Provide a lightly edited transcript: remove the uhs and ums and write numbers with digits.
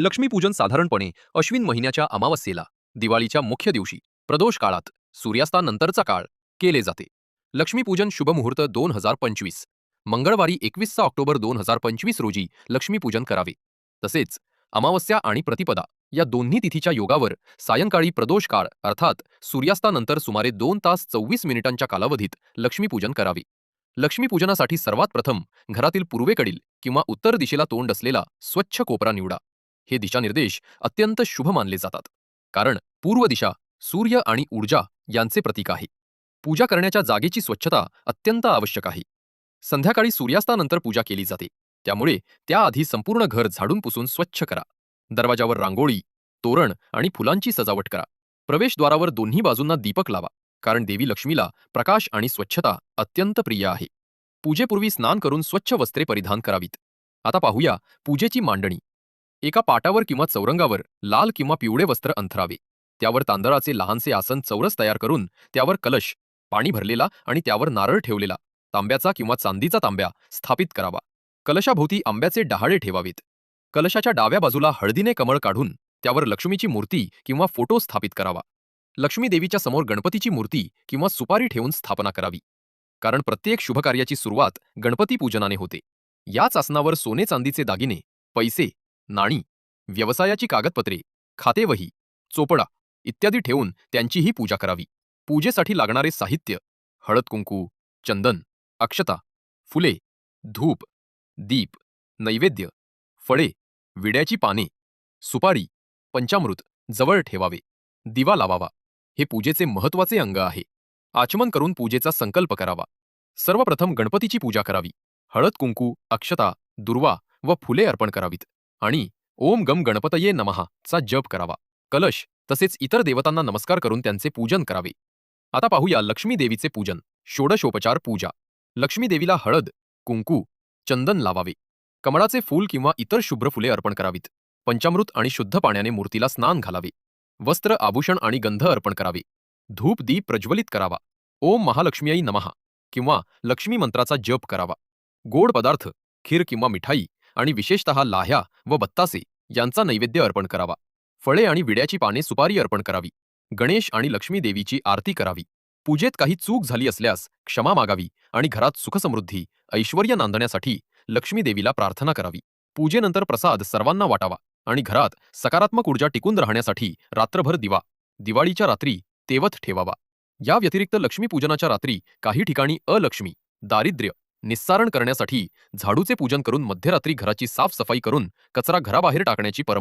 लक्ष्मीपूजन साधारणपणे अश्विन महिन्याच्या अमावस्येला, दिवाळीच्या मुख्य दिवशी, प्रदोष काळात, सूर्यास्तानंतरचा काळ केले जाते. लक्ष्मीपूजन शुभमुहूर्त 2025 मंगळवारी 21 ऑक्टोबर 2025 रोजी लक्ष्मीपूजन करावे. तसेच अमावस्या आणि प्रतिपदा या दोन्ही तिथीच्या योगावर सायंकाळी प्रदोष काळ अर्थात सूर्यास्तानंतर सुमारे 2 तास 24 मिनिटांच्या कालावधीत लक्ष्मीपूजन करावे. लक्ष्मीपूजनासाठी सर्वात प्रथम घरातील पूर्वेकडील किंवा उत्तर दिशेला तोंड असलेला स्वच्छ कोपरा निवडा. हे दिशानिर्देश अत्यंत शुभ मानले जातात, कारण पूर्व दिशा सूर्य आणि ऊर्जा यांचे प्रतीक आहे. पूजा करण्याच्या जागेची स्वच्छता अत्यंत आवश्यक आहे. संध्याकाळी सूर्यास्तानंतर पूजा केली जाते, त्यामुळे त्याआधी संपूर्ण घर झाडून पुसून स्वच्छ करा. दरवाजावर रांगोळी, तोरण आणि फुलांची सजावट करा. प्रवेशद्वारावर दोन्ही बाजूंना दीपक लावा, कारण देवी लक्ष्मीला प्रकाश आणि स्वच्छता अत्यंत प्रिय आहे. पूजेपूर्वी स्नान करून स्वच्छ वस्त्रे परिधान करावीत. आता पाहूया पूजेची मांडणी. एका पाटावर किंवा चौरंगावर लाल किंवा पिवळे वस्त्र अंथरावे. त्यावर तांदळाचे लहानसे आसन चौरस तयार करून त्यावर कलश, पाणी भरलेला आणि त्यावर नारळ ठेवलेला तांब्याचा किंवा चांदीचा तांब्या स्थापित करावा. कलशाभोवती आंब्याचे डहाळे ठेवावेत. कलशाच्या डाव्या बाजूला हळदीने कमळ काढून त्यावर लक्ष्मीची मूर्ती किंवा फोटो स्थापित करावा. लक्ष्मी देवीच्या समोर गणपतीची मूर्ती किंवा सुपारी ठेवून स्थापना करावी, कारण प्रत्येक शुभकार्याची सुरुवात गणपती पूजनाने होते. याच आसनावर सोने चांदीचे दागिने, पैसे, नाणी, व्यवसायाची कागदपत्रे, खातेवही, चोपडा इत्यादी ठेवून त्यांचीही पूजा करावी. पूजेसाठी लागणारे साहित्य: हळद कुंकू, चंदन, अक्षता, फुले, धूप, दीप, नैवेद्य, फळे, विड्याची पाने, सुपारी, पंचामृत जवळ ठेवावे. दिवा लावावा. हे पूजेचे महत्त्वाचे अंग आहे. आचमन करून पूजेचा संकल्प करावा. सर्वप्रथम गणपतीची पूजा करावी. हळद कुंकू, अक्षता, दुर्वा व फुले अर्पण करावीत आणि ओम गम गणपतये नमः चा जप करावा. कलश तसेच इतर देवतांना नमस्कार करून त्यांचे पूजन करावे. आता पाहूया लक्ष्मी देवीचे पूजन. षोडशोपचार पूजा. लक्ष्मी देवीला हळद, कुंकू, चंदन लावावे. कमळाचे फूल किंवा इतर शुभ्र फुले अर्पण करावीत. पंचामृत आणि शुद्ध पाण्याने मूर्तीला स्नान घालावे. वस्त्र, आभूषण आणि गंध अर्पण करावे. धूप दीप प्रज्वलित करावा. ओम महालक्ष्मीयै नमः किंवा लक्ष्मी मंत्राचा जप करावा. गोड पदार्थ, खीर किंवा मिठाई आणि विशेषतः लाह्या व बत्तासे यांचा नैवेद्य अर्पण करावा. फळे आणि विड्याची पाने, सुपारी अर्पण करावी. गणेश आणि लक्ष्मी देवीची आरती करावी. पूजेत काही चूक झाली असल्यास क्षमा मागावी आणि घरात सुखसमृद्धी, ऐश्वर्य नांदण्यासाठी लक्ष्मी देवीला प्रार्थना करावी. पूजेनंतर प्रसाद सर्वांना वाटावा आणि घरात सकारात्मक ऊर्जा टिकून राहण्यासाठी रात्रभर दिवा, दिवाळीच्या रात्री तेवत ठेवावा. या व्यतिरिक्त लक्ष्मीपूजनाच्या रात्री काही ठिकाणी अलक्ष्मी, दारिद्र्य निस्सारण करण्यासाठी झाडूचे पूजन करून मध्यरात्री घराची साफसफाई करून कचरा घराबाहेर टाकण्याची परंपरा